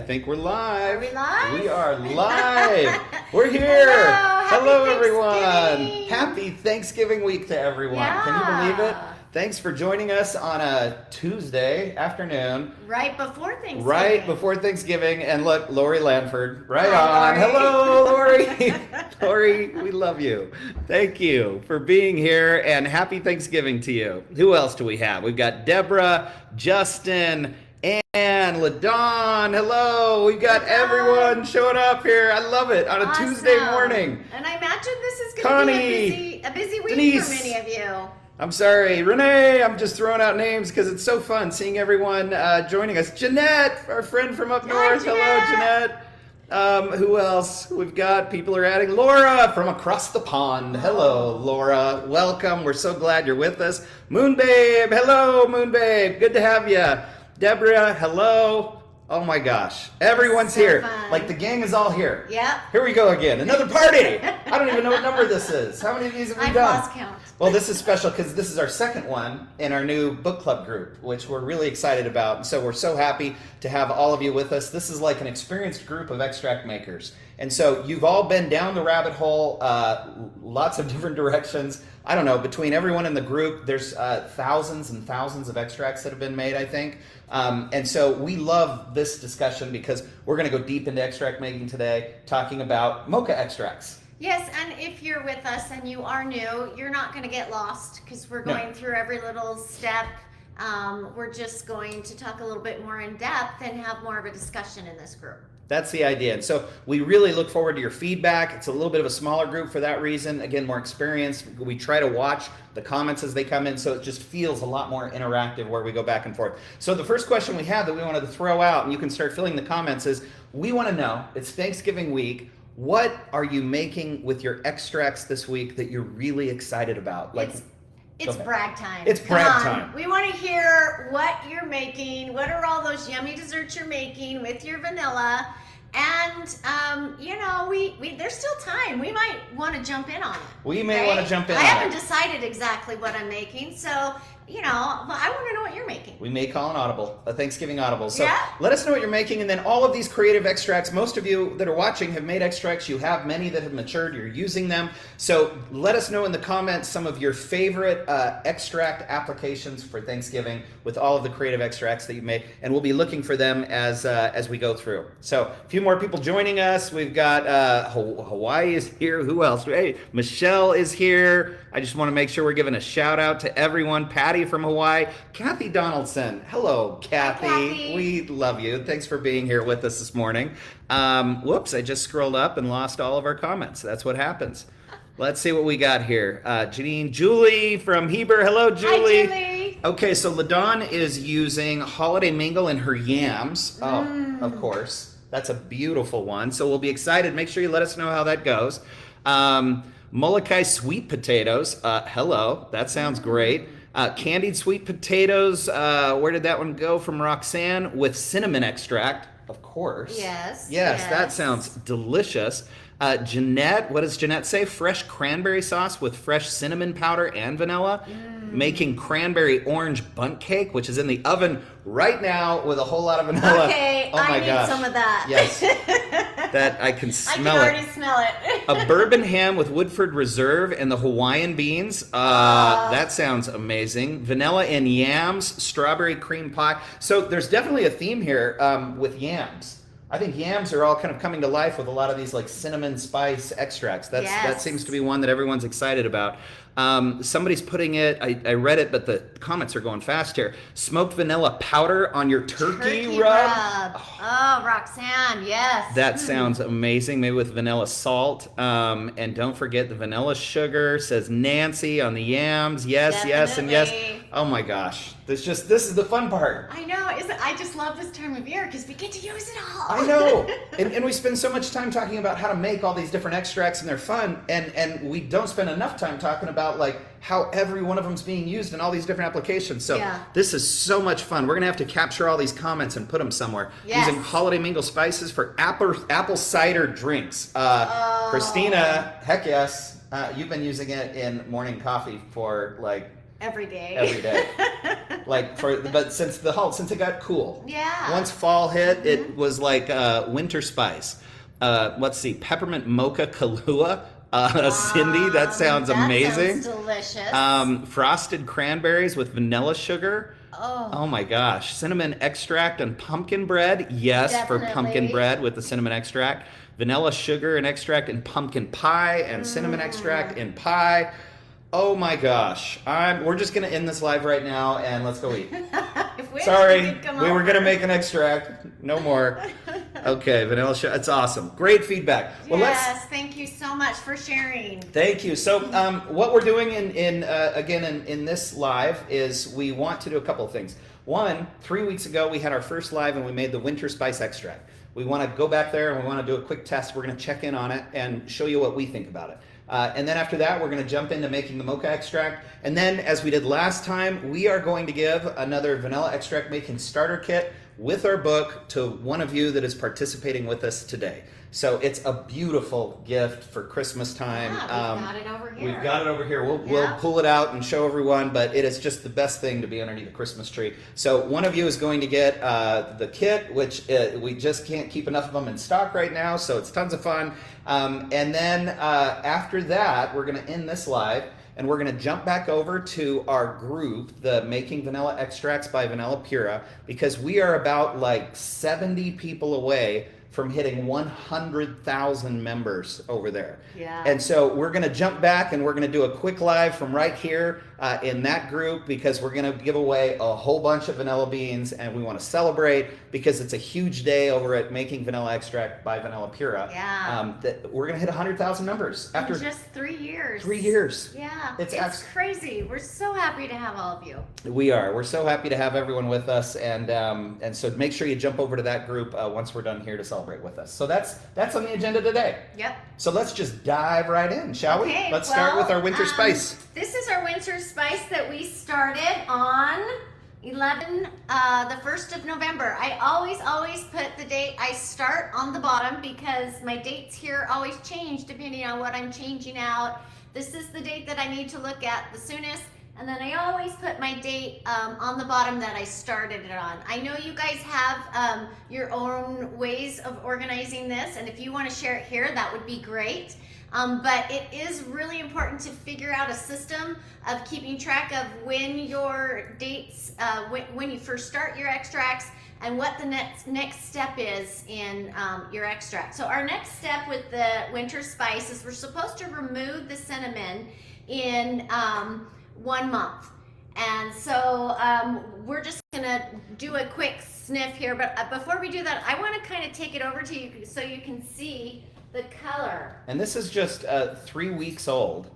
think we're live. Are we live? We are live. We're here. Hello everyone. Happy Thanksgiving week to everyone. Yeah. Can you believe it? Thanks for joining us on a Tuesday afternoon. Right before Thanksgiving. Right before Thanksgiving. And look, Lori Lanford. Right Hi, on. Lori. Hello, Lori. Lori, we love you. Thank you for being here, and happy Thanksgiving to you. Who else do we have? We've got Deborah, Justin, and LaDawn. Hello. We've got everyone showing up here. I love it on a Awesome. Tuesday morning. And I imagine this is going to be a busy week Denise. for many of you. I'm sorry, Renee, I'm just throwing out names because it's so fun seeing everyone joining us. Jeanette, our friend from up north. Jeanette. Hello, Jeanette. Who else? We've got people are adding. Laura from across the pond. Hello, Laura. Welcome. We're so glad you're with us. Moonbabe. Hello, Moonbabe. Good to have you. Deborah, hello. Oh my gosh. Everyone's So here. fun. Like the gang is all here. Yep. Here we go again. Another party. I don't even know what number this is. How many of these have we I've done? lost count. Well, this is special because this is our second one in our new book club group, which we're really excited about. And so we're so happy to have all of you with us. This is like an experienced group of extract makers. And so you've all been down the rabbit hole, lots of different directions. I don't know, between everyone in the group, there's thousands and thousands of extracts that have been made, I think. And so we love this discussion because we're going to go deep into extract making today, talking about mocha extracts. Yes, and if you're with us and you are new, you're not going to get lost because we're going through every little step. We're just going to talk a little bit more in depth and have more of a discussion in this group. That's the idea. And so we really look forward to your feedback. It's a little bit of a smaller group for that reason. Again, more experienced. We try to watch the comments as they come in, so it just feels a lot more interactive where we go back and forth. So the first question we have that we wanted to throw out, and you can start filling the comments, is we want to know, it's Thanksgiving week, what are you making with your extracts this week that you're really excited about? Like, It's brag time. It's brag time. We want to hear what you're making. What are all those yummy desserts you're making with your vanilla? And there's still time. We might want to jump in on it. We may want to jump in I on haven't it. decided exactly what I'm making, so I want to know what you're making. We may call an audible, a Thanksgiving audible. So Yeah. let us know what you're making, and then all of these creative extracts, most of you that are watching have made extracts. You have many that have matured. You're using them. So let us know in the comments some of your favorite extract applications for Thanksgiving with all of the creative extracts that you made, and we'll be looking for them as we go through. So a few more people joining us. We've got Hawaii is here. Who else? Hey, Michelle is here. I just want to make sure we're giving a shout out to everyone. Patty from Hawaii. Kathy Donaldson. Hello, Kathy. Hi, Kathy. We love you. Thanks for being here with us this morning. Whoops, I just scrolled up and lost all of our comments. That's what happens. Let's see what we got here. Janine, Julie from Heber. Hello, Julie. Hi, Julie. Okay, so LaDawn is using Holiday Mingle in her yams. Oh, of course. That's a beautiful one. So we'll be excited. Make sure you let us know how that goes. Molokai sweet potatoes. Hello. That sounds great. Candied sweet potatoes. Where did that one go from Roxanne? With cinnamon extract, of course. Yes. Yes, that sounds delicious. Jeanette, what does Jeanette say? Fresh cranberry sauce with fresh cinnamon powder and vanilla. Making cranberry orange bundt cake, which is in the oven right now with a whole lot of vanilla. Okay, oh my I need gosh. some of that. Yes. That I can smell I can already smell it. A bourbon ham with Woodford Reserve and the Hawaiian beans. That sounds amazing. Vanilla and yams, strawberry cream pie. So there's definitely a theme here with yams. I think yams are all kind of coming to life with a lot of these like cinnamon spice extracts. That seems to be one that everyone's excited about. Somebody's putting it, I read it, but the comments are going fast here. Smoked vanilla powder on your turkey rub. Oh, Roxanne, yes. That sounds amazing. Maybe with vanilla salt. And don't forget the vanilla sugar, says Nancy on the yams. Yes, yes, and yes. Oh my gosh. This is the fun part. I know. I just love this time of year because we get to use it all. I know. And we spend so much time talking about how to make all these different extracts, and they're fun. And we don't spend enough time talking about like how every one of them's being used in all these different applications. So this is so much fun. We're going to have to capture all these comments and put them somewhere. Yes. Using Holiday Mingle spices for apple cider drinks. Christina, heck yes. You've been using it in morning coffee for like every day. Every day. But since it got cool. Yeah. Once fall hit, it was like winter spice. Let's see, peppermint mocha Kahlua. Cindy, that sounds amazing. Sounds delicious. Frosted cranberries with vanilla sugar. Oh my gosh. Cinnamon extract and pumpkin bread. Yes, Definitely. for pumpkin bread with the cinnamon extract. Vanilla sugar and extract in pumpkin pie and cinnamon extract in pie. Oh my gosh. We're just going to end this live right now and let's go eat. Sorry, we were going to make an extract. No more. Okay, vanilla sugar. It's awesome. Great feedback. Well, yes, thank you so much for sharing. Thank you. So what we're doing in this live is we want to do a couple of things. One, 3 weeks ago we had our first live and we made the winter spice extract. We want to go back there and we want to do a quick test. We're going to check in on it and show you what we think about it. And then after that, we're going to jump into making the mocha extract. And then, as we did last time, we are going to give another vanilla extract making starter kit with our book to one of you that is participating with us today. So it's a beautiful gift for Christmas time. Yeah, we've got it over here. We've got it over here. We'll pull it out and show everyone, but it is just the best thing to be underneath a Christmas tree. So one of you is going to get the kit, which we just can't keep enough of them in stock right now, so it's tons of fun. And then after that, we're going to end this live, and we're going to jump back over to our group, the Making Vanilla Extracts by VanillaPura, because we are about like 70 people away from hitting 100,000 members over there. Yeah. And so we're going to jump back and we're going to do a quick live from right here in that group, because we're going to give away a whole bunch of vanilla beans and we want to celebrate because it's a huge day over at Making Vanilla Extract by VanillaPura. Yeah. That we're going to hit 100,000 members after just 3 years. 3 years. Yeah. It's crazy. We're so happy to have all of you. We are. We're so happy to have everyone with us, and so make sure you jump over to that group once we're done here to celebrate with us. So that's on the agenda today. Yep. So let's just dive right in, shall we? Let's start with our winter spice. This is our winter spice that we started on the 1st of November. I always put the date I start on the bottom because my dates here always change depending on what I'm changing out. This is the date that I need to look at the soonest. And then I always put my date on the bottom that I started it on. I know you guys have your own ways of organizing this, and if you want to share it here, that would be great. But it is really important to figure out a system of keeping track of when your dates, when you first start your extracts, and what the next step is in your extract. So our next step with the winter spice is we're supposed to remove the cinnamon in 1 month. And so we're just gonna do a quick sniff here, but before we do that, I want to kind of take it over to you so you can see the color. And this is just 3 weeks old,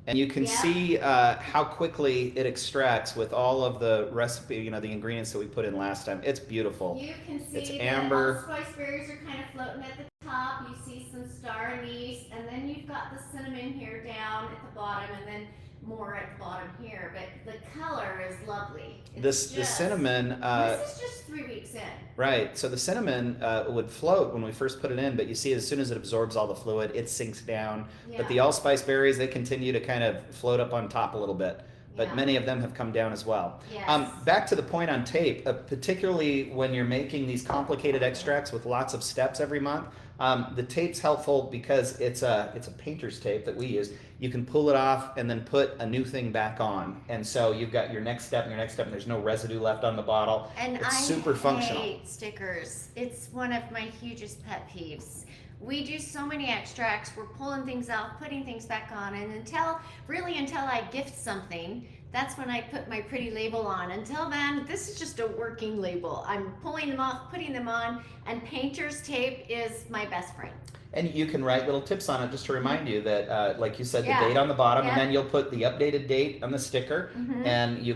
and you can see how quickly it extracts with all of the recipe, the ingredients that we put in last time. It's beautiful. You can see it's the amber. allspice berries are kind of floating at the top. You see some star anise, and then you've got the cinnamon here down at the bottom, and then more at the bottom here, but the color is lovely. The cinnamon. This is just 3 weeks in. Right. So the cinnamon would float when we first put it in, but you see as soon as it absorbs all the fluid, it sinks down. Yeah. But the allspice berries, they continue to kind of float up on top a little bit. But many of them have come down as well. Yes. Back to the point on tape, particularly when you're making these complicated extracts with lots of steps every month, the tape's helpful because it's a painter's tape that we use. You can pull it off and then put a new thing back on. And so you've got your next step and your next step, and there's no residue left on the bottle. And it's super functional. I hate stickers. It's one of my hugest pet peeves. We do so many extracts, we're pulling things out, putting things back on, and until I gift something, that's when I put my pretty label on. Until then, this is just a working label. I'm pulling them off, putting them on, and painter's tape is my best friend. And you can write little tips on it just to remind you that, like you said, the date on the bottom, and then you'll put the updated date on the sticker, and you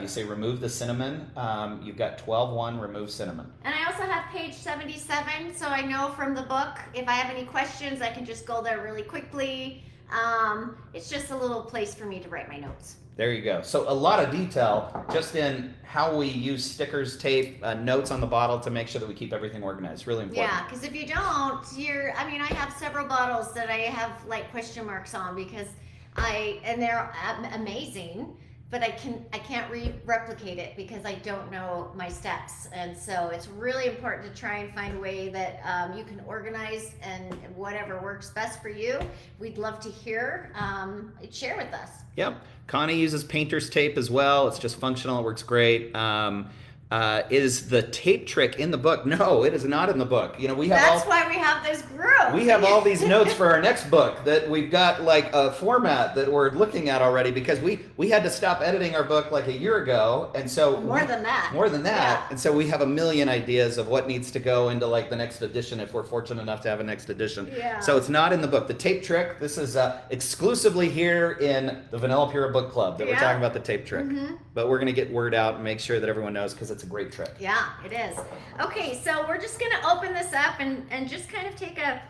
say remove the cinnamon. You've got 12-1, remove cinnamon. And I also have page 77, so I know from the book, if I have any questions, I can just go there really quickly. It's just a little place for me to write my notes. There you go. So a lot of detail just in how we use stickers, tape, notes on the bottle to make sure that we keep everything organized. Really important. Yeah, because if you don't, I have several bottles that I have like question marks on because they're amazing. but I can't replicate it because I don't know my steps. And so it's really important to try and find a way that you can organize and whatever works best for you. We'd love to hear. Share with us. Yep. Connie uses painter's tape as well. It's just functional. It works great. Is the tape trick in the book? No, it is not in the book. You know, That's why we have this group. We have all these notes for our next book that we've got like a format that we're looking at already because we had to stop editing our book like a year ago, and so more than that. Yeah. And so we have a million ideas of what needs to go into like the next edition if we're fortunate enough to have a next edition. Yeah. So it's not in the book. The tape trick. This is exclusively here in the VanillaPura book club that we're talking about the tape trick. But we're gonna get word out and make sure that everyone knows because it's a great trick. Yeah, it is. Okay, so we're just gonna open this up and just kind of take a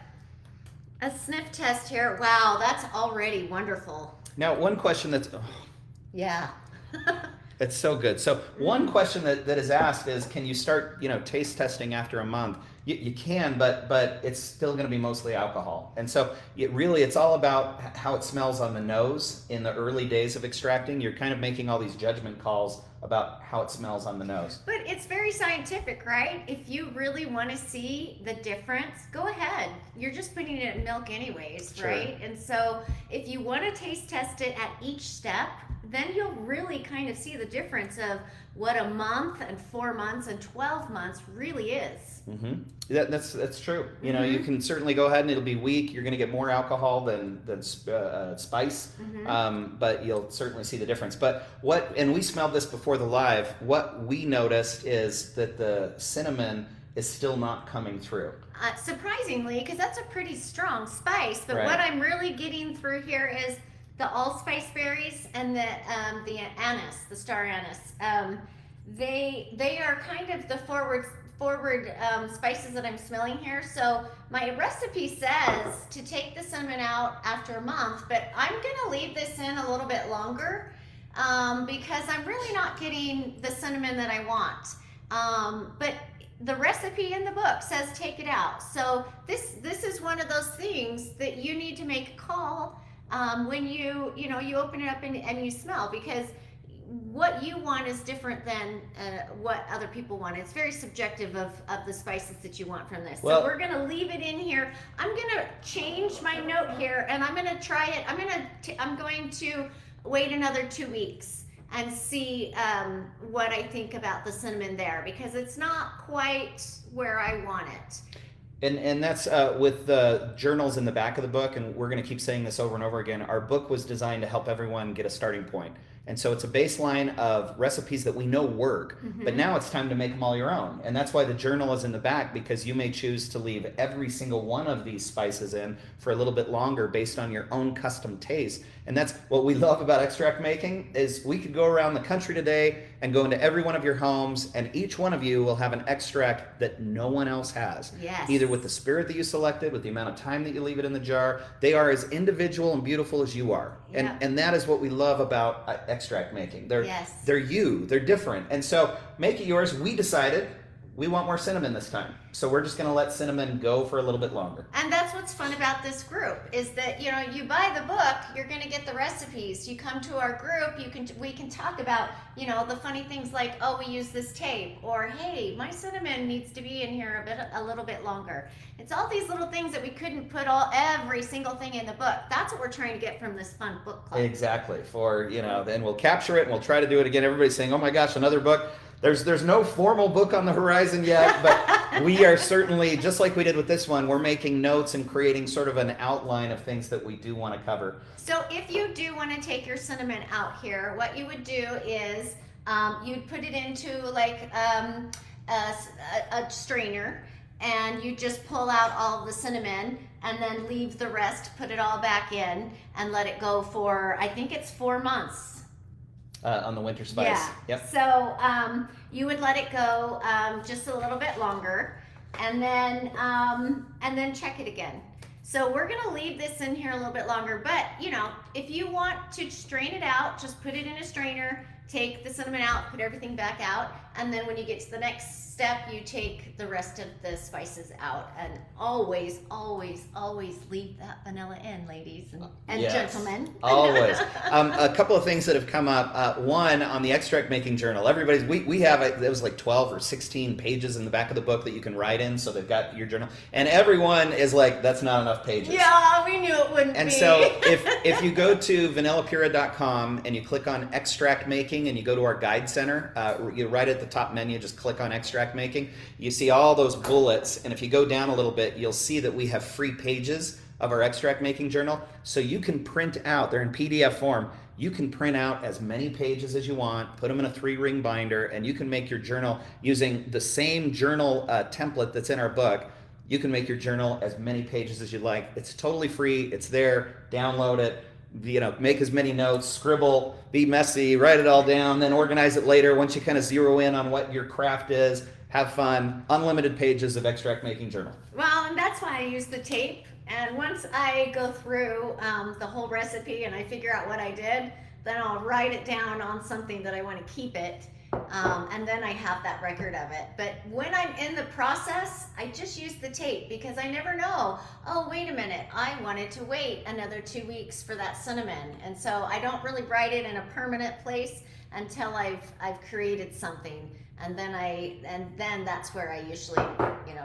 sniff test here. Wow, that's already wonderful. Now, one question that's yeah. it's so good. So one question that is asked is, can you start, taste testing after a month? You can, but it's still going to be mostly alcohol. And so it's all about how it smells on the nose in the early days of extracting. You're kind of making all these judgment calls about how it smells on the nose. But it's very scientific, right? If you really want to see the difference, go ahead. You're just putting it in milk anyways, Sure. right? And so if you want to taste test it at each step, then you'll really kind of see the difference of what a month and 4 months and 12 months really is. Mm-hmm. That's true. You can certainly go ahead and it'll be weak. You're going to get more alcohol than spice, but you'll certainly see the difference. But and we smelled this before the live. What we noticed is that the cinnamon is still not coming through. Surprisingly, because that's a pretty strong spice. But Right. what I'm really getting through here is the allspice berries and the anise, the star anise. They are kind of the forward spices that I'm smelling here. So my recipe says to take the cinnamon out after a month, but I'm gonna leave this in a little bit longer because I'm really not getting the cinnamon that I want. But the recipe in the book says take it out. So this is one of those things that you need to make a call when you open it up and you smell, because what you want is different than what other people want. It's very subjective of the spices that you want from this. Well, so we're gonna leave it in here. I'm gonna change my note here and I'm gonna try it. I'm going to wait another 2 weeks and see what I think about the cinnamon there, because it's not quite where I want it. And that's with the journals in the back of the book, and we're going to keep saying this over and over again. Our book was designed to help everyone get a starting point. And so it's a baseline of recipes that we know work, but now it's time to make them all your own. And that's why the journal is in the back, because you may choose to leave every single one of these spices in for a little bit longer based on your own custom taste. And that's what we love about extract making, is we could go around the country today and go into every one of your homes, and each one of you will have an extract that no one else has. Yes. Either with the spirit that you selected, with the amount of time that you leave it in the jar. They are as individual and beautiful as you are. Yep. And that is what we love about extract making. They're different. And so make it yours. We decided we want more cinnamon this time. So we're just going to let cinnamon go for a little bit longer. And that's what's fun about this group, is that, you buy the book, you're going to get the recipes. You come to our group, we can talk about, the funny things like, oh, we use this tape, or hey, my cinnamon needs to be in here a little bit longer. It's all these little things that we couldn't put every single thing in the book. That's what we're trying to get from this fun book club. Exactly. Then we'll capture it and we'll try to do it again. Everybody's saying, oh my gosh, another book. There's no formal book on the horizon yet, but we are certainly, just like we did with this one, we're making notes and creating sort of an outline of things that we do want to cover. So if you do want to take your cinnamon out here, what you would do is you'd put it into like a strainer, and you just pull out all of the cinnamon and then leave the rest, put it all back in, and let it go for, I think it's 4 months. On the winter spice. Yeah. Yep. So you would let it go just a little bit longer, and then check it again. So we're gonna leave this in here a little bit longer, but if you want to strain it out, just put it in a strainer, take the cinnamon out, put everything back out, and then when you get to the next step, you take the rest of the spices out. And always, always, always leave that vanilla in, ladies and Yes, gentlemen. always. A couple of things that have come up. One, on the extract making journal, we have, it was like 12 or 16 pages in the back of the book that you can write in, so they've got your journal. And everyone is like, that's not enough pages. Yeah, we knew it wouldn't And be. so if you go to VanillaPura.com and you click on extract making and you go to our guide center, you right at the top menu, just click on extract making. You see all those bullets, and if you go down a little bit, you'll see that we have free pages of our extract making journal. So you can print out, they're in PDF form, you can print out as many pages as you want, put them in a 3-ring binder, and you can make your journal using the same journal template that's in our book. You can make your journal as many pages as you like. It's totally free. It's there. Download it. Make as many notes, scribble, be messy, write it all down, then organize it later once you kind of zero in on what your craft is. Have fun. Unlimited pages of extract making journal. Well, and that's why I use the tape. And once I go through the whole recipe and I figure out what I did, then I'll write it down on something that I want to keep it. And then I have that record of it. But when I'm in the process, I just use the tape because I never know. Oh, wait a minute. I wanted to wait another 2 weeks for that cinnamon. And so I don't really write it in a permanent place until I've created something. And then that's where I usually,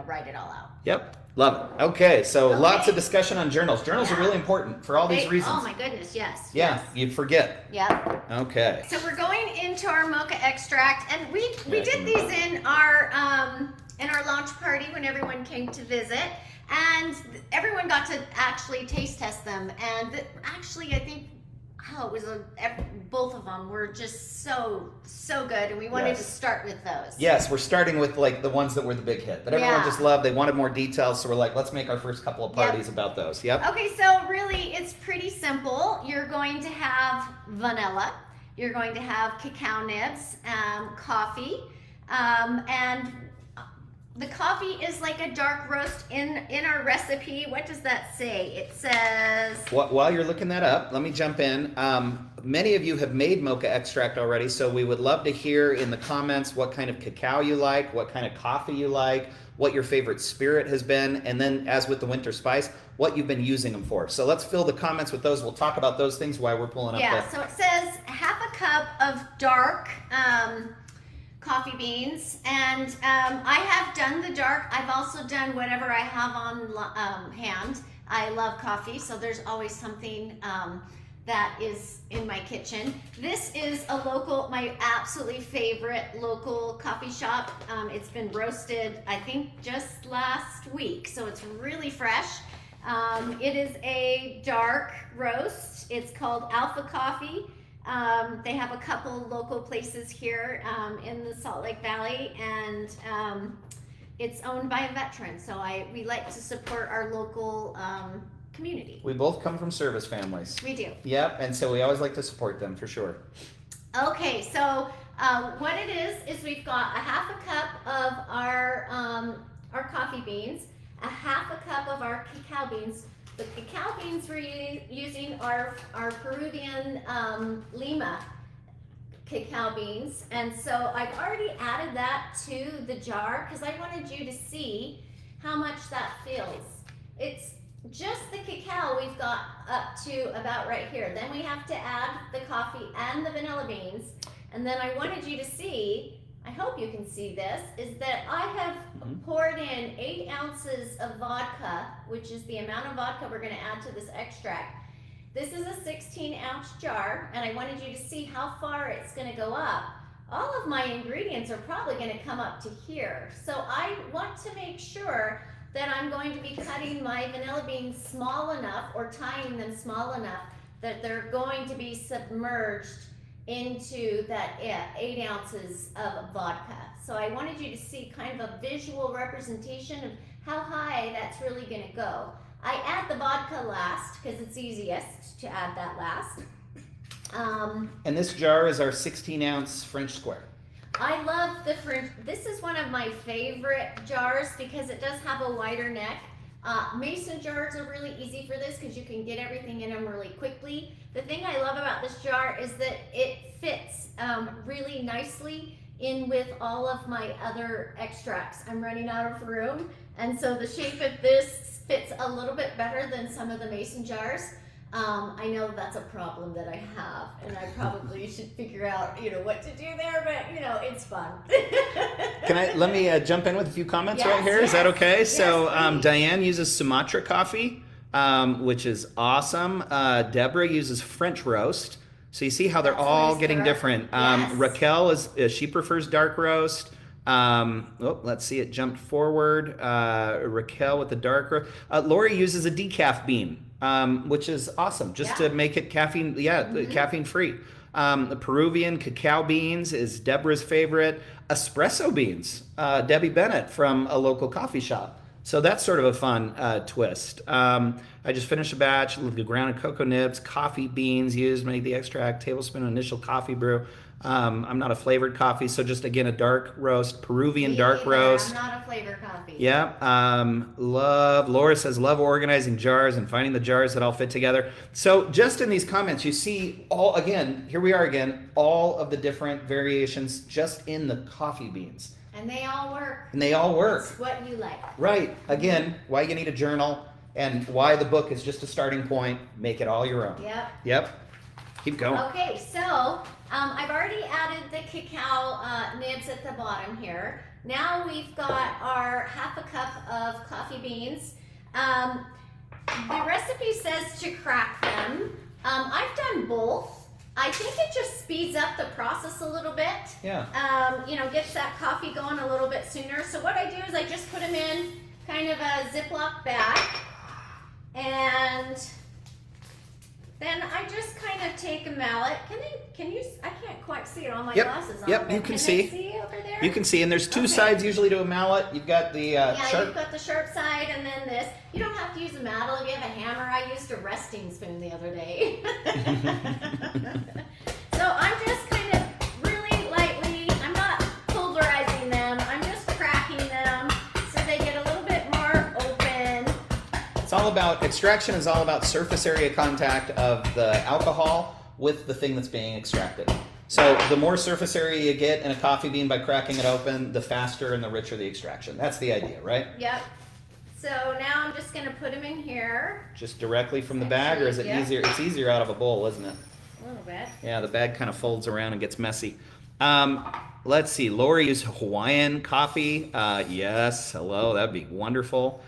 write it all out. Yep. Love it. Okay, so lots of discussion on journals. Journals are really important for all these reasons. Oh my goodness, yes. Yeah, yes. you'd forget. Yep. Okay. So we're going into our mocha extract, and we did these in our launch party when everyone came to visit, and everyone got to actually taste test them. And actually, I think both of them were just so good, and we wanted to start with those. Yes, we're starting with like the ones that were the big hit that everyone just loved. They wanted more details, so we're like, let's make our first couple of parties about those. Yep. Okay, so really it's pretty simple. You're going to have vanilla, you're going to have cacao nibs, coffee, and the coffee is like a dark roast in our recipe. What does that say? It says... While you're looking that up, let me jump in. Many of you have made mocha extract already, so we would love to hear in the comments what kind of cacao you like, what kind of coffee you like, what your favorite spirit has been, and then, as with the winter spice, what you've been using them for. So let's fill the comments with those. We'll talk about those things while we're pulling up. Yeah, so it says half a cup of dark coffee beans, and I have done the dark. I've also done whatever I have on hand. I love coffee, so there's always something that is in my kitchen. This is my absolutely favorite local coffee shop. It's been roasted, I think, just last week, so it's really fresh. It is a dark roast. It's called Alpha Coffee. They have a couple local places here in the Salt Lake Valley, and it's owned by a veteran, so we like to support our local community. We both come from service families. We do. Yep, and so we always like to support them for sure. Okay, so what it is we've got a half a cup of our coffee beans, a half a cup of our cacao beans. The cacao beans we're using are Peruvian Lima cacao beans, and so I've already added that to the jar because I wanted you to see how much that feels. It's just the cacao we've got up to about right here. Then we have to add the coffee and the vanilla beans, and then I wanted you to see, I hope you can see this, is that I have poured in 8 ounces of vodka, which is the amount of vodka we're going to add to this extract. This is a 16-ounce jar, and I wanted you to see how far it's going to go up. All of my ingredients are probably going to come up to here. So I want to make sure that I'm going to be cutting my vanilla beans small enough or tying them small enough that they're going to be submerged into that 8 ounces of vodka. So I wanted you to see kind of a visual representation of how high that's really going to go. I add the vodka last because it's easiest to add that last. And this jar is our 16-ounce French square. I love the French. This is one of my favorite jars because it does have a wider neck. Mason jars are really easy for this because you can get everything in them really quickly. The thing I love about this jar is that it fits really nicely in with all of my other extracts. I'm running out of room, and so the shape of this fits a little bit better than some of the mason jars. I know that's a problem that I have, and I probably should figure out, what to do there, but it's fun. Let me jump in with a few comments Yes, right here. Is yes. that okay? Yes, So please. Diane uses Sumatra coffee, which is awesome. Deborah uses French roast. So you see how they're That's all nice, getting Deborah. different. Yes. Raquel she prefers dark roast. Let's see, it jumped forward. Raquel with the dark roast. Lori uses a decaf bean, which is awesome, just to make it caffeine, caffeine free. The Peruvian cacao beans is Deborah's favorite. Espresso beans, Debbie Bennett from a local coffee shop. So that's sort of a fun twist. I just finished a batch with the grounded cocoa nibs, coffee beans used, make the extract, tablespoon of initial coffee brew. I'm not a flavored coffee, so just again a dark roast, Peruvian dark roast. I'm not a flavor coffee. Yeah. Laura says, love organizing jars and finding the jars that all fit together. So just in these comments, you see here we are again, all of the different variations just in the coffee beans. And they all work. It's what you like. Right. Again, why you need a journal and why the book is just a starting point. Make it all your own. Yep. Keep going. Okay, so I've already added the cacao nibs at the bottom here. Now we've got our half a cup of coffee beans. The recipe says to crack them. I've done both. I think it just speeds up the process a little bit. Yeah. Gets that coffee going a little bit sooner. So what I do is I just put them in kind of a Ziploc bag, and then I just kind of take a mallet. Can you? I can't quite see it on my glasses on. Yep, you can see. See over there? You can see, and there's two sides usually to a mallet. You've got the sharp. You've got the sharp side, and then this. You don't have to use a mallet if you have a hammer. I used a resting spoon the other day. So I'm just kind of really lightly, I'm not pulverizing them, I'm just cracking them so they get a little bit more open. It's all about, extraction is all about surface area contact of the alcohol with the thing that's being extracted. So the more surface area you get in a coffee bean by cracking it open, the faster and the richer the extraction. That's the idea, right? Yep. So now I'm just going to put them in here. Just directly from the bag, or is it easier? It's easier out of a bowl, isn't it? A little bit. Yeah, the bag kind of folds around and gets messy. Let's see. Lori used Hawaiian coffee. Yes, hello, that'd be wonderful.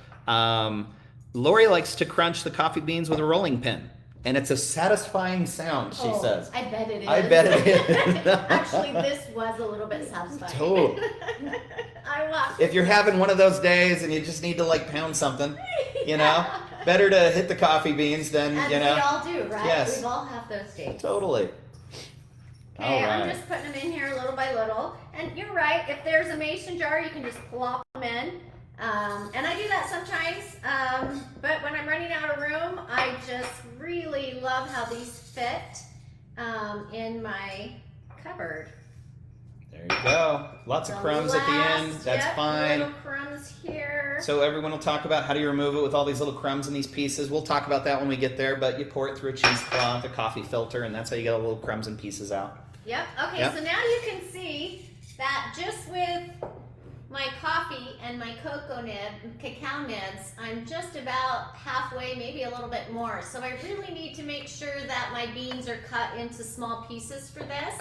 Lori likes to crunch the coffee beans with a rolling pin, and it's a satisfying sound, she says. I bet it is. I bet it is. Actually, this was a little bit satisfying. Totally. If you're having one of those days and you just need to pound something, better to hit the coffee beans than, As we all do, right? Yes. We've all have those days. Totally. Okay, All right. I'm just putting them in here little by little. And you're right, if there's a mason jar, you can just plop them in. And I do that sometimes, but when I'm running out of room, I just really love how these fit in my cupboard. There you go. Lots of crumbs at the end. That's fine. Little crumbs here. So everyone will talk about how do you remove it with all these little crumbs in these pieces. We'll talk about that when we get there, but you pour it through a cheesecloth, a coffee filter, and that's how you get all the little crumbs and pieces out. Yep. Okay, Yep. So now you can see that just with my coffee and my cacao nibs, I'm just about halfway, maybe a little bit more. So I really need to make sure that my beans are cut into small pieces for this.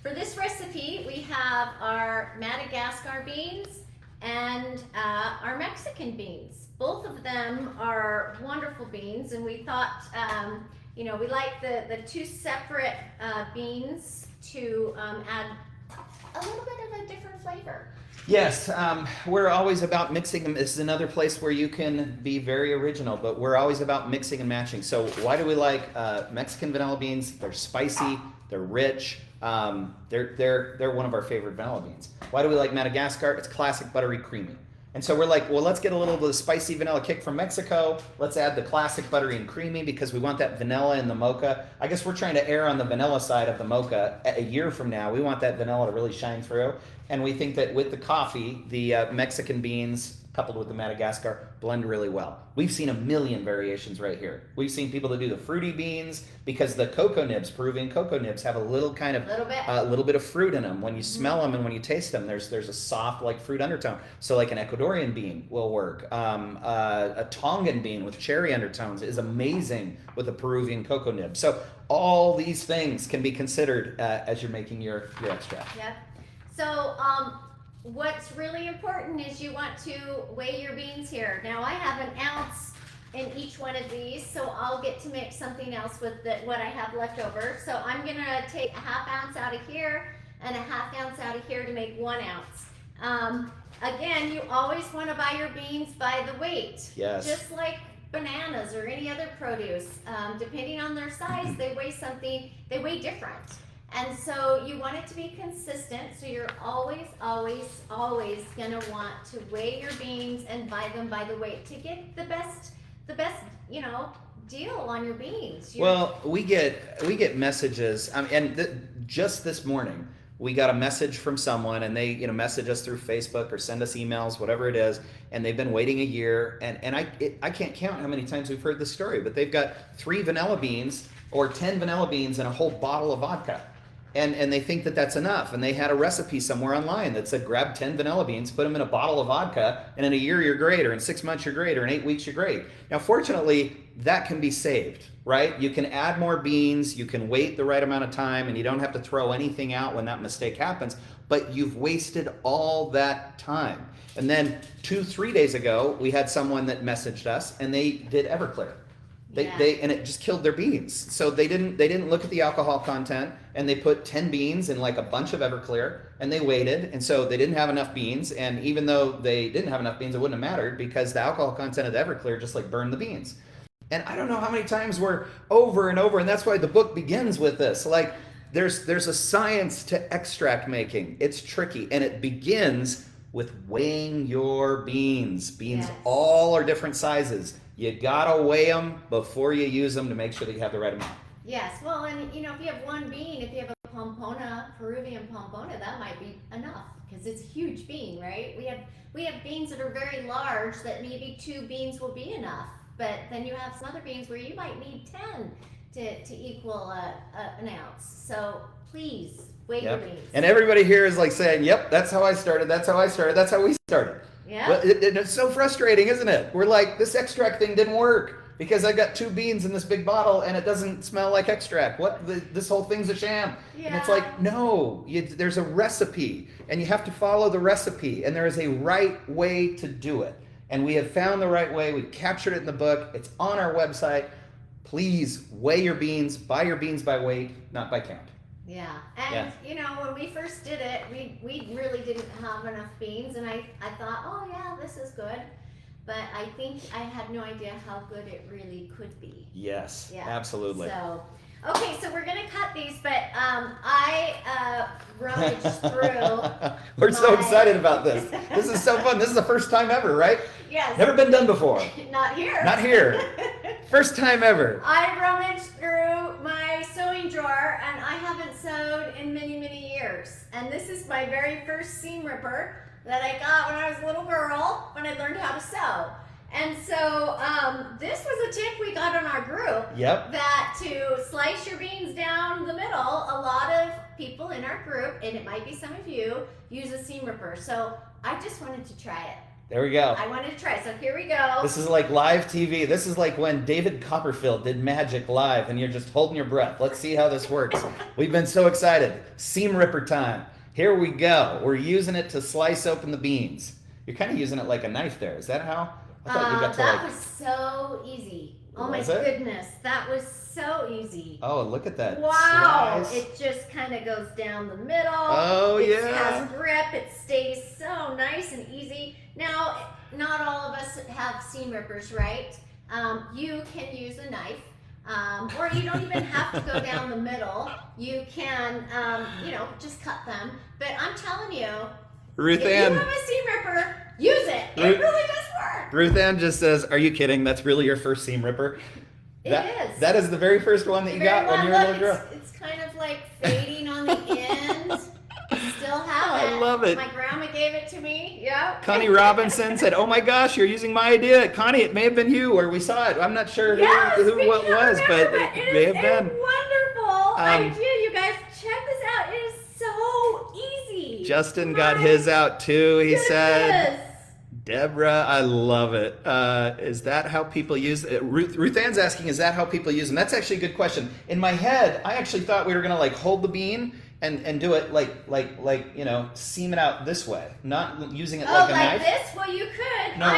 For this recipe, we have our Madagascar beans and our Mexican beans. Both of them are wonderful beans, and we thought, we like the two separate beans to add a little bit of a different flavor. Yes, we're always about mixing them. This is another place where you can be very original, but we're always about mixing and matching. So why do we like Mexican vanilla beans? They're spicy, they're rich. They're one of our favorite vanilla beans. Why do we like Madagascar? It's classic, buttery, creamy. And so we're like, well, let's get a little bit of spicy vanilla kick from Mexico. Let's add the classic buttery and creamy because we want that vanilla in the mocha. I guess we're trying to err on the vanilla side of the mocha. A year from now, we want that vanilla to really shine through. And we think that with the coffee, the Mexican beans coupled with the Madagascar blend really well. We've seen a million variations right here. We've seen people that do the fruity beans because the cocoa nibs, Peruvian cocoa nibs, have a little kind of little bit of fruit in them. When you smell them and when you taste them, there's a soft like fruit undertone. So like an Ecuadorian bean will work. A Tongan bean with cherry undertones is amazing with a Peruvian cocoa nib. So all these things can be considered as you're making your extract. Yep. So what's really important is you want to weigh your beans here. Now I have an ounce in each one of these, so I'll get to make something else with what I have left over. So I'm gonna take a ½ ounce out of here and a ½ ounce out of here to make 1 ounce. Again, you always want to buy your beans by the weight. Yes. Just like bananas or any other produce, depending on their size, they weigh different. And so you want it to be consistent, so you're always gonna want to weigh your beans and buy them by the weight to get the best, deal on your beans. Well, we get messages, just this morning, we got a message from someone, and they message us through Facebook or send us emails, whatever it is, and they've been waiting a year, and I can't count how many times we've heard this story, but they've got 3 vanilla beans or 10 vanilla beans and a whole bottle of vodka. And they think that that's enough. And they had a recipe somewhere online that said, grab 10 vanilla beans, put them in a bottle of vodka, and in a year you're great, or in 6 months you're great, or in 8 weeks you're great. Now, fortunately, that can be saved, right? You can add more beans, you can wait the right amount of time, and you don't have to throw anything out when that mistake happens, but you've wasted all that time. And then 2-3 days ago, we had someone that messaged us, and they did Everclear. And it just killed their beans. So they didn't look at the alcohol content, and they put 10 beans in like a bunch of Everclear, and they waited, and so they didn't have enough beans. And even though they didn't have enough beans, it wouldn't have mattered because the alcohol content of the Everclear just like burned the beans. And I don't know how many times we're over and over, and that's why the book begins with this. Like there's a science to extract making. It's tricky, and it begins with weighing your beans. Beans all are different sizes. You gotta weigh them before you use them to make sure that you have the right amount. Yes, well, and if you have 1 bean, if you have a pompona, Peruvian pompona, that might be enough because it's a huge bean, right? We have beans that are very large that maybe 2 beans will be enough, but then you have some other beans where you might need 10 to equal an ounce. So please weigh your beans. And everybody here is like saying, "Yep, that's how I started. That's how I started. That's how we started." Yeah. Well, it's so frustrating, isn't it? We're like, this extract thing didn't work because I got 2 beans in this big bottle and it doesn't smell like extract. This whole thing's a sham. Yeah. And it's like, no, there's a recipe and you have to follow the recipe, and there is a right way to do it. And we have found the right way. We've captured it in the book. It's on our website. Please weigh your beans, buy your beans by weight, not by count. Yeah, and when we first did it, we really didn't have enough beans, and I thought, oh yeah, this is good, but I think I had no idea how good it really could be. Yes, absolutely. So, okay, so we're gonna cut these, but I rummaged through. We're so excited about this. This is so fun. This is the first time ever, right? Yes. Never been done before. Not here. Not here. First time ever. I rummaged through my sewing drawer, and I haven't sewed in many, many years. And this is my very first seam ripper that I got when I was a little girl, when I learned how to sew. And so this was a tip we got in our group. Yep. That to slice your beans down the middle, a lot of people in our group, and it might be some of you, use a seam ripper. So I just wanted to try it. There we go. I wanted to try it, so here we go. This is like live TV. This is like when David Copperfield did Magic live and you're just holding your breath. Let's see how this works. We've been so excited. Seam ripper time. Here we go. We're using it to slice open the beans. You're kind of using it like a knife there. Is that how? I thought you got to that was so easy. Oh my goodness, that was so easy. Oh, look at that. Wow, slice. It just kind of goes down the middle. Oh, it yeah. It has grip. It stays so nice and easy. Now, not all of us have seam rippers, right? You can use a knife, or you don't even have to go down the middle. You can, just cut them. But I'm telling you, Ruth if Ann. you have a seam ripper, use it. It really does work. Ruth Ann just says, "Are you kidding? That's really your first seam ripper?" It is. That is the very first one that you got when you were a little girl. It's kind of like fading on the ends. Still have it. I love it. My grandma gave it to me. Yep. Connie Robinson said, "Oh my gosh, you're using my idea, Connie. It may have been you, or we saw it. I'm not sure who what was, but it may have been." Wonderful idea, you guys. Check this out. It is so easy. Justin got his out too. He said, Goodness. "Deborah, I love it. Is that how people use it?" Ruth Ann's asking, "Is that how people use them?" That's actually a good question. In my head, I actually thought we were gonna like hold the bean and do it like you know, seam it out this way, not using it like a knife. Oh, like this? Well, you could. No,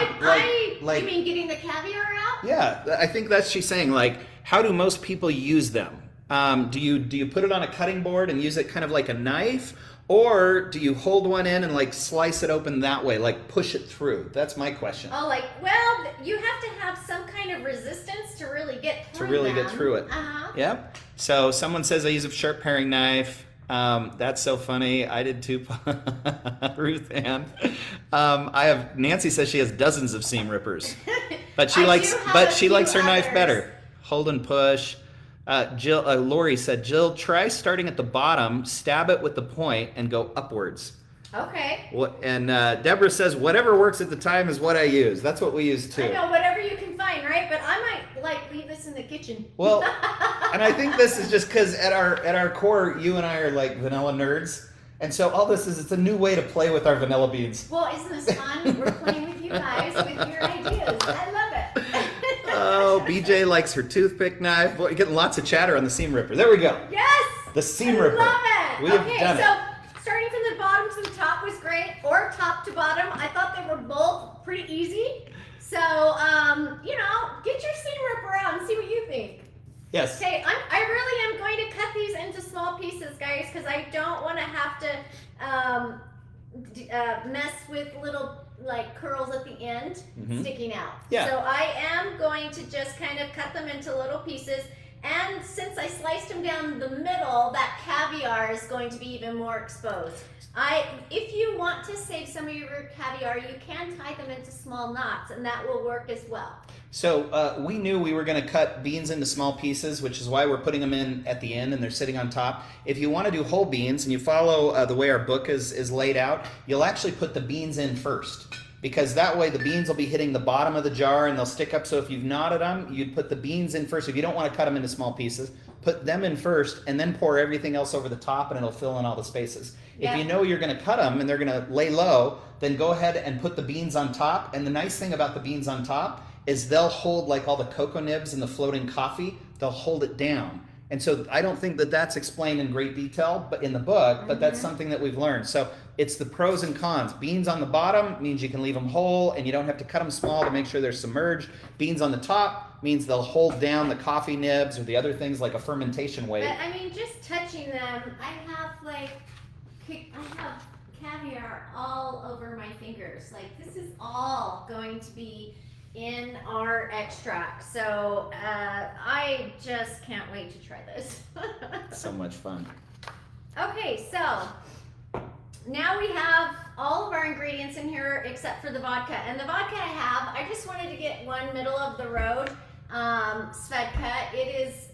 You mean getting the caviar out? Yeah, I think that's she's saying. Like, how do most people use them? Do you put it on a cutting board and use it kind of like a knife, or do you hold one in and like slice it open that way, like push it through? That's my question. Oh, like, well, you have to have some kind of resistance to really get through Get through it. Yeah. So someone says I use a sharp paring knife. That's so funny. I did too. Ruth Ann. I have Nancy says she has dozens of seam rippers, but she likes her knife better. Hold and push. Lori said, "Jill, try starting at the bottom, stab it with the point, and go upwards." Okay. And Deborah says, "Whatever works at the time is what I use." That's what we use too. I know, whatever you can find, right? But I might like leave this in the kitchen. Well, and I think this is just because at our core, you and I are like vanilla nerds, and so all this is it's a new way to play with our vanilla beans. Well, isn't this fun? We're playing with you guys with your ideas. I love it. Oh, BJ likes her toothpick knife. Boy, you're getting lots of chatter on the seam ripper. There we go. Yes. The seam ripper. Love it. We have done so starting from the bottom to the top was great, or top to bottom. I thought they were both pretty easy. So, you know, get your seam ripper out and see what you think. Yes. Okay, I really am going to cut these into small pieces, guys, because I don't want to have to mess with little like curls at the end sticking out. Yeah. So I am going to just kind of cut them into little pieces. And since I sliced them down the middle, that caviar is going to be even more exposed. If you want to save some of your caviar, you can tie them into small knots, and that will work as well. So we knew we were going to cut beans into small pieces, which is why we're putting them in at the end and they're sitting on top. If you want to do whole beans and you follow the way our book is laid out, you'll actually put the beans in first, because that way the beans will be hitting the bottom of the jar and they'll stick up. So if you've knotted them, you'd put the beans in first. If you don't want to cut them into small pieces, put them in first and then pour everything else over the top and it'll fill in all the spaces. Yeah. If you know you're going to cut them and they're going to lay low, then go ahead and put the beans on top. And the nice thing about the beans on top is they'll hold like all the cocoa nibs and the floating coffee, they'll hold it down. And so I don't think that that's explained in great detail, but in the book, but that's something that we've learned. So it's the pros and cons. Beans on the bottom means you can leave them whole and you don't have to cut them small to make sure they're submerged. Beans on the top means they'll hold down the coffee nibs or the other things like a fermentation weight. But I mean, just touching them, I have caviar all over my fingers. Like, this is all going to be in our extract. So I just can't wait to try this. So much fun. Okay, so now we have all of our ingredients in here except for the vodka. And the vodka I just wanted to get one middle of the road Svedka. It is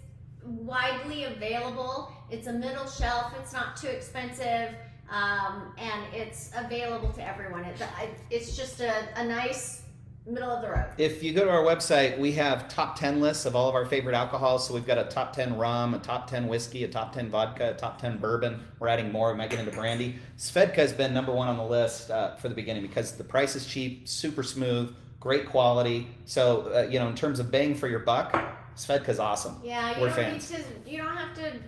widely available. It's a middle shelf. It's not too expensive. And it's available to everyone. It's just a nice middle of the road. If you go to our website, we have top 10 lists of all of our favorite alcohols. So we've got a top 10 rum, a top 10 whiskey, a top 10 vodka, a top 10 bourbon. We're adding more. We might get into brandy. Svedka has been number one on the list for the beginning because the price is cheap, super smooth, great quality. So, in terms of bang for your buck, Svedka's awesome. Yeah, We're fans. You don't have to,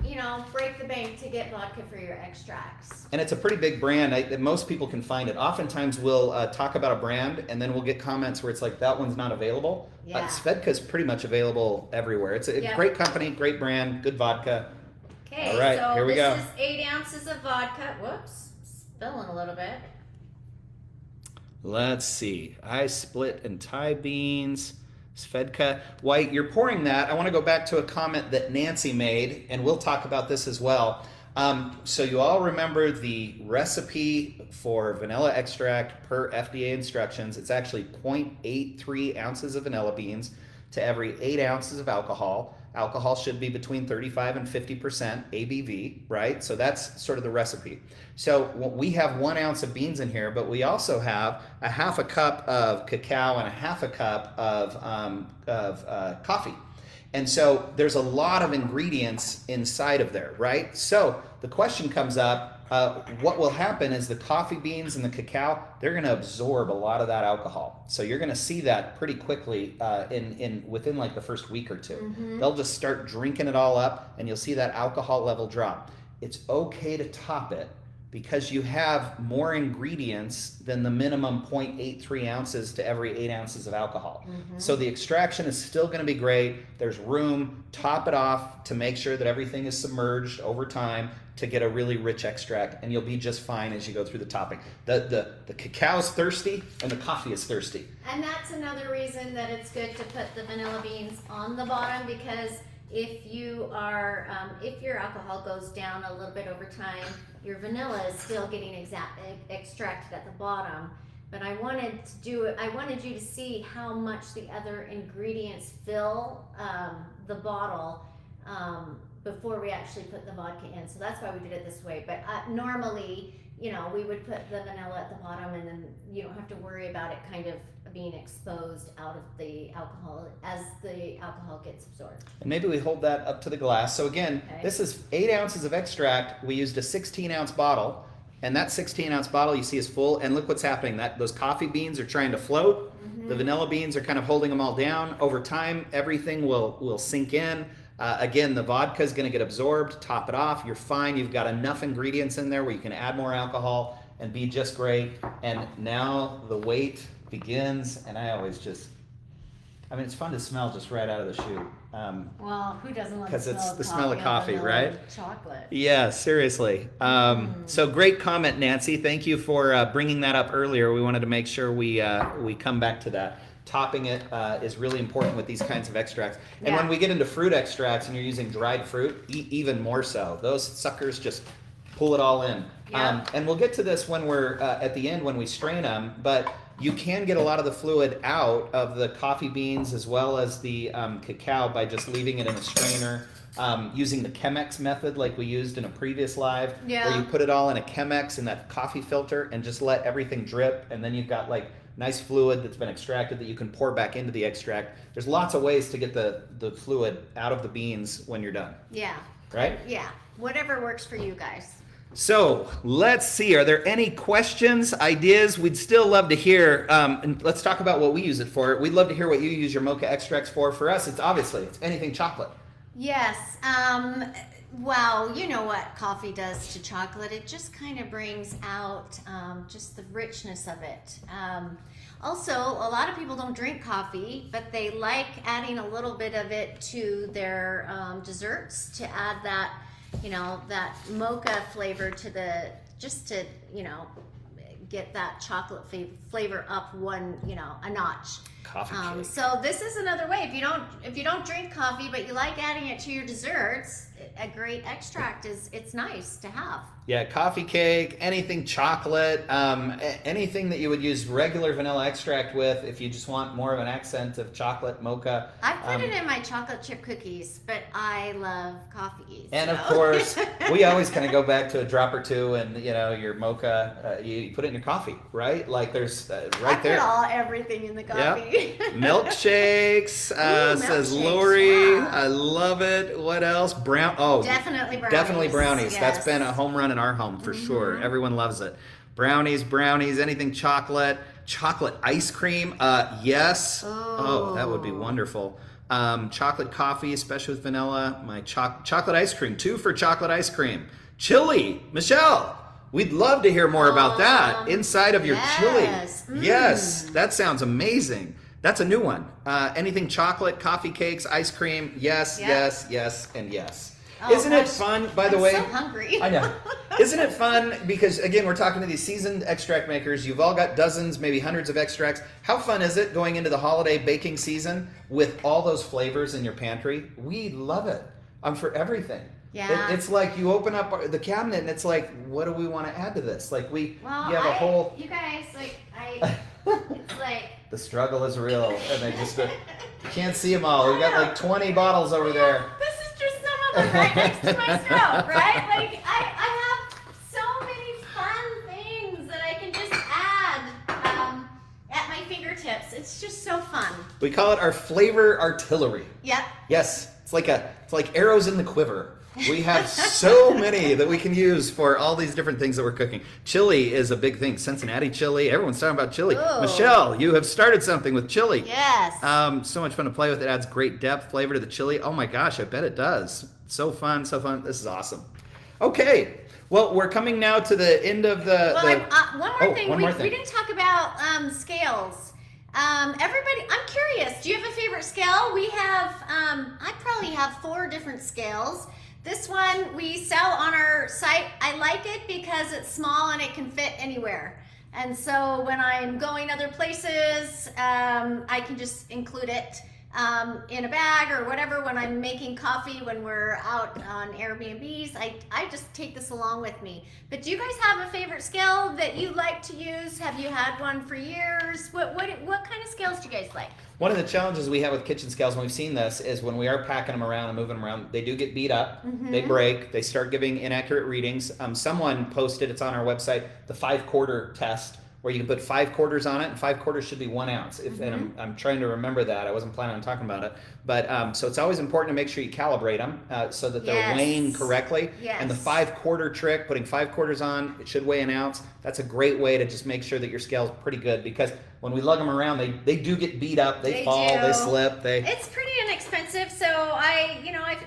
break the bank to get vodka for your extracts. And it's a pretty big brand. Most people can find it. Oftentimes we'll talk about a brand and then we'll get comments where it's like, that one's not available. Yeah. Svedka's pretty much available everywhere. It's a great company, great brand, good vodka. Okay, all right, so here we go. This is 8 ounces of vodka. Whoops, spilling a little bit. Let's see. I split and Thai beans. Svedka. White, you're pouring that. I want to go back to a comment that Nancy made, and we'll talk about this as well. So you all remember the recipe for vanilla extract per FDA instructions. It's actually 0.83 ounces of vanilla beans to every 8 ounces of alcohol. Alcohol should be between 35 and 50% ABV, right? So that's sort of the recipe. So we have 1 ounce of beans in here, but we also have a half a cup of cacao and a half a cup of coffee. And so there's a lot of ingredients inside of there, right? So the question comes up, what will happen is the coffee beans and the cacao, they're going to absorb a lot of that alcohol. So you're going to see that pretty quickly within like the first week or two. Mm-hmm. They'll just start drinking it all up, and you'll see that alcohol level drop. It's okay to top it because you have more ingredients than the minimum 0.83 ounces to every 8 ounces of alcohol. Mm-hmm. So the extraction is still going to be great. There's room, top it off to make sure that everything is submerged over time to get a really rich extract, and you'll be just fine as you go through the topping. The cacao is thirsty and the coffee is thirsty. And that's another reason that it's good to put the vanilla beans on the bottom, because if your alcohol goes down a little bit over time, your vanilla is still getting extracted at the bottom. But I wanted you to see how much the other ingredients fill the bottle before we actually put the vodka in. So that's why we did it this way. But normally, we would put the vanilla at the bottom, and then you don't have to worry about it kind of being exposed out of the alcohol as the alcohol gets absorbed. And maybe we hold that up to the glass. So again, This is 8 ounces of extract. We used a 16-ounce bottle, and that 16-ounce bottle you see is full. And look what's happening. Those coffee beans are trying to float. Mm-hmm. The vanilla beans are kind of holding them all down. Over time, everything will sink in. Again, the vodka is going to get absorbed. Top it off. You're fine. You've got enough ingredients in there where you can add more alcohol and be just great. And now the wait begins. And it's fun to smell just right out of the chute. Well, who doesn't love because it's the smell of coffee, right? Chocolate. Yeah, seriously. So great comment, Nancy. Thank you for bringing that up earlier. We wanted to make sure we come back to that. Topping it is really important with these kinds of extracts. And when we get into fruit extracts and you're using dried fruit, even more so. Those suckers just pull it all in. Yeah. And we'll get to this when we're at the end when we strain them, but you can get a lot of the fluid out of the coffee beans as well as the cacao by just leaving it in a strainer, using the Chemex method like we used in a previous live, where you put it all in a Chemex in that coffee filter and just let everything drip, and then you've got like nice fluid that's been extracted that you can pour back into the extract. There's lots of ways to get the fluid out of the beans when you're done. Yeah. Right? Yeah. Whatever works for you guys. So let's see. Are there any questions, ideas? We'd still love to hear. And let's talk about what we use it for. We'd love to hear what you use your mocha extracts for. For us, it's anything chocolate. Yes. Well, you know what coffee does to chocolate. It just kind of brings out just the richness of it. Also, a lot of people don't drink coffee, but they like adding a little bit of it to their desserts to add that, that mocha flavor to get that chocolate flavor up a notch. Coffee cake. So this is another way. If you don't drink coffee, but you like adding it to your desserts, a great extract it's nice to have. Yeah, coffee cake, anything chocolate, anything that you would use regular vanilla extract with if you just want more of an accent of chocolate, mocha. I put it in my chocolate chip cookies, but I love coffee. And of course, we always kind of go back to a drop or two, and your mocha, you put it in your coffee, right? Like there's right there. I put everything in the coffee. Yep. Milkshakes, says Lori. Yeah. I love it. What else? Definitely brownies. Definitely brownies. Yes. That's been a home run in our home for sure. Everyone loves it. Brownies, anything chocolate. Chocolate ice cream, yes. Oh, that would be wonderful. Chocolate coffee, especially with vanilla. My chocolate ice cream, 2 for chocolate ice cream. Chili, Michelle. We'd love to hear more about that inside of your chili. Yes, that sounds amazing. That's a new one. Anything chocolate, coffee cakes, ice cream, yes, and yes. Isn't it fun, by the way? I'm so hungry. I know. Isn't it fun? Because, again, we're talking to these seasoned extract makers. You've all got dozens, maybe hundreds of extracts. How fun is it going into the holiday baking season with all those flavors in your pantry? We love it. For everything. Yeah. It's like you open up the cabinet and it's like, what do we want to add to this? Like you have a whole... You guys, it's like... The struggle is real, and they just... Can't see them all. We got like 20 bottles over there. This is just some of them right next to my stove, right? Like I have so many fun things that I can just add at my fingertips. It's just so fun. We call it our flavor artillery. Yep. Yes, it's like arrows in the quiver. We have so many that we can use for all these different things that we're cooking. Chili is a big thing. Cincinnati chili. Everyone's talking about chili. Ooh. Michelle, you have started something with chili. Yes. So much fun to play with. It adds great depth, flavor to the chili. Oh my gosh, I bet it does. So fun, so fun. This is awesome. Okay, well, we're coming now to the end of the... One more thing. We didn't talk about scales. Everybody, I'm curious, do you have a favorite scale? We have, I probably have 4 different scales. This one we sell on our site. I like it because it's small and it can fit anywhere. And so when I'm going other places, I can just include it in a bag or whatever. When I'm making coffee, when we're out on Airbnbs, I just take this along with me. But do you guys have a favorite scale that you like to use? Have you had one for years? What kind of scales do you guys like? One of the challenges we have with kitchen scales, and we've seen this, is when we are packing them around and moving them around, they do get beat up, they break, they start giving inaccurate readings. Someone posted, it's on our website, the 5-quarter test, where you can put 5 quarters on it, and 5 quarters should be 1 ounce. And I'm trying to remember that. I wasn't planning on talking about it. But so it's always important to make sure you calibrate them so that they're weighing correctly. Yes. And the 5-quarter trick, putting 5 quarters on, it should weigh 1 ounce. That's a great way to just make sure that your scale's pretty good, because when we lug them around, they do get beat up, they fall, they slip. It's pretty inexpensive, so I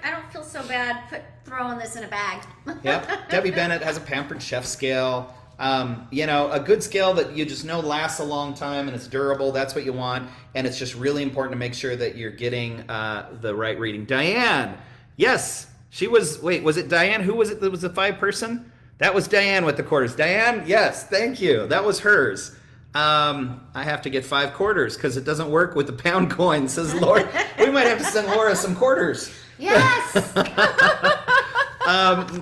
don't feel so bad throwing this in a bag. Yep. Debbie Bennett has a Pampered Chef scale. A good scale that you just know lasts a long time and it's durable. That's what you want. And it's just really important to make sure that you're getting the right reading. Diane, yes, she was. Wait, was it Diane? Who was it that was the 5 person? That was Diane with the quarters. Diane, yes, thank you. That was hers. I have to get 5 quarters because it doesn't work with the pound coin, says Laura. We might have to send Laura some quarters. Yes.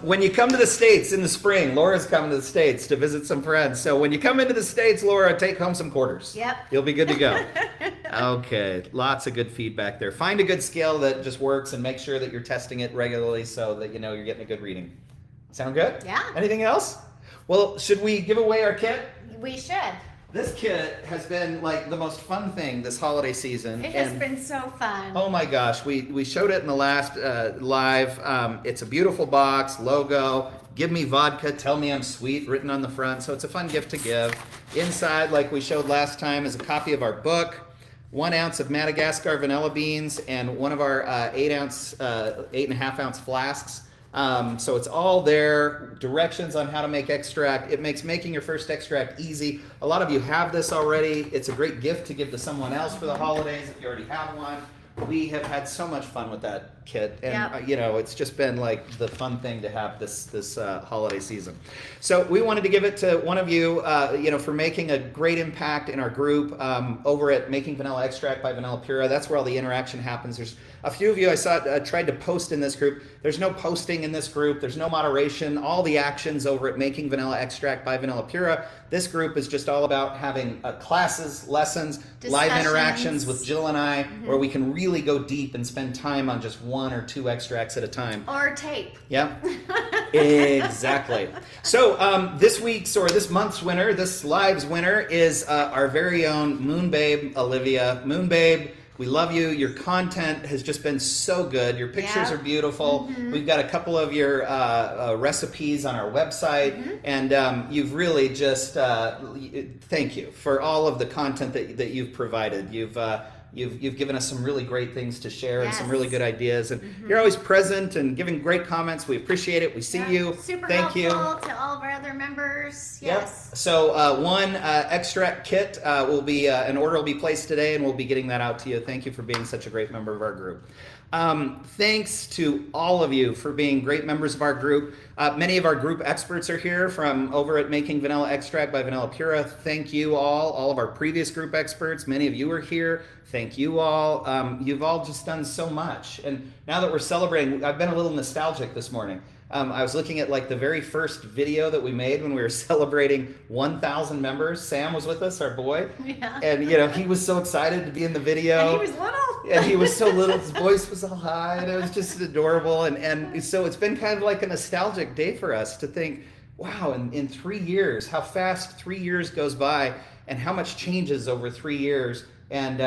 When you come to the States in the spring, Laura's coming to the States to visit some friends. So when you come into the States, Laura, take home some quarters. Yep. You'll be good to go. Okay, lots of good feedback there. Find a good scale that just works and make sure that you're testing it regularly so that you know you're getting a good reading. Sound good? Yeah. Anything else? Well, should we give away our kit? We should. This kit has been like the most fun thing this holiday season. It has been so fun. Oh my gosh, we showed it in the last live. It's a beautiful box, logo, give me vodka, tell me I'm sweet, written on the front. So it's a fun gift to give. Inside, like we showed last time, is a copy of our book, 1 ounce of Madagascar vanilla beans, and one of our 8.5 ounce flasks. So it's all there, directions on how to make extract. It makes making your first extract easy. A lot of you have this already. It's a great gift to give to someone else for the holidays if you already have one. We have had so much fun with that kit, and it's just been like the fun thing to have this holiday season. So we wanted to give it to one of you, for making a great impact in our group over at Making Vanilla Extract by VanillaPura. That's where all the interaction happens. There's a few of you I saw tried to post in this group. There's no posting in this group. There's no moderation. All the actions over at Making Vanilla Extract by VanillaPura. This group is just all about having classes, lessons, live interactions with Jill and I, where we can really go deep and spend time on just 1 or 2 extracts at a time. Or tape. Yep, exactly. So this month's winner, this live's winner, is our very own Moon Babe, Olivia. Moon Babe, we love you. Your content has just been so good. Your pictures are beautiful. We've got a couple of your recipes on our website, and you've really just thank you for all of the content that you've provided. You've given us some really great things to share and some really good ideas, and you're always present and giving great comments. We appreciate it. We see you. Super Thank you to all of our other members. Yes. Yep. So one extract kit will be an order will be placed today, and we'll be getting that out to you. Thank you for being such a great member of our group. Thanks to all of you for being great members of our group. Many of our group experts are here from over at Making Vanilla Extract by VanillaPura. Thank you all of our previous group experts. Many of you are here. Thank you all. You've all just done so much. And now that we're celebrating, I've been a little nostalgic this morning. I was looking at like the very first video that we made when we were celebrating 1,000 members. Sam was with us, our boy. Yeah. And he was so excited to be in the video. And he was little. And he was so little, his voice was all high, and it was just adorable. And so it's been kind of like a nostalgic day for us to think, wow, in 3 years, how fast 3 years goes by, and how much changes over 3 years. And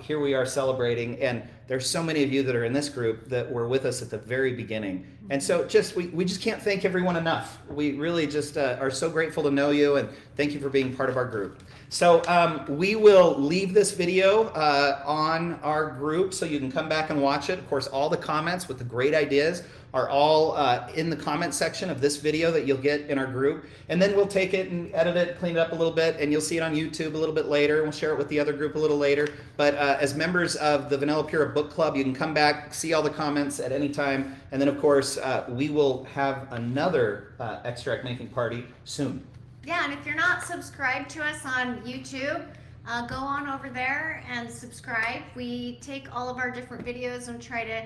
here we are celebrating, and there's so many of you that are in this group that were with us at the very beginning. And so we just can't thank everyone enough. We really just are so grateful to know you, and thank you for being part of our group. So we will leave this video on our group so you can come back and watch it. Of course, all the comments with the great ideas are all in the comment section of this video that you'll get in our group. And then we'll take it and edit it, clean it up a little bit, and you'll see it on YouTube a little bit later. We'll share it with the other group a little later. But as members of the VanillaPura Book Club, you can come back, see all the comments at any time. And then, of course, we will have another extract making party soon. Yeah, and if you're not subscribed to us on YouTube, go on over there and subscribe. We take all of our different videos and try to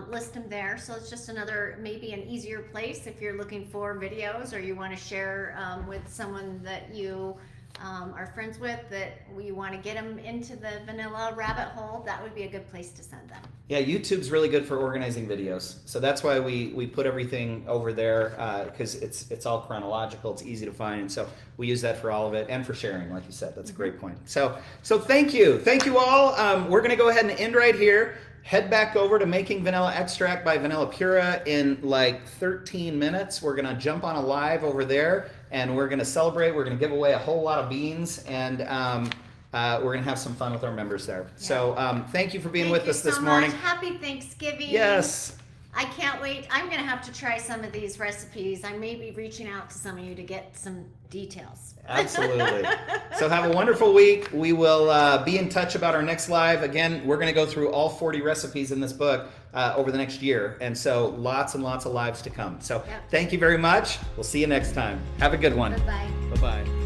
list them there. So it's just another, maybe an easier place if you're looking for videos or you want to share with someone that you are friends with, that we want to get them into the vanilla rabbit hole. That would be a good place to send them. Yeah, YouTube's really good for organizing videos. So that's why we put everything over there, because it's all chronological, it's easy to find. So we use that for all of it and for sharing, like you said. That's a great point. So thank you. Thank you all. We're going to go ahead and end right here. Head back over to Making Vanilla Extract by VanillaPura in like 13 minutes. We're going to jump on a live over there, and we're going to celebrate. We're going to give away a whole lot of beans, and we're going to have some fun with our members there. Yeah. So thank you for being with us this morning. Happy Thanksgiving. Yes. I can't wait. I'm going to have to try some of these recipes. I may be reaching out to some of you to get some details. Absolutely. So have a wonderful week. We will be in touch about our next live. Again, we're going to go through all 40 recipes in this book over the next year. And so lots and lots of lives to come. So Thank you very much. We'll see you next time. Have a good one. Bye-bye. Bye-bye.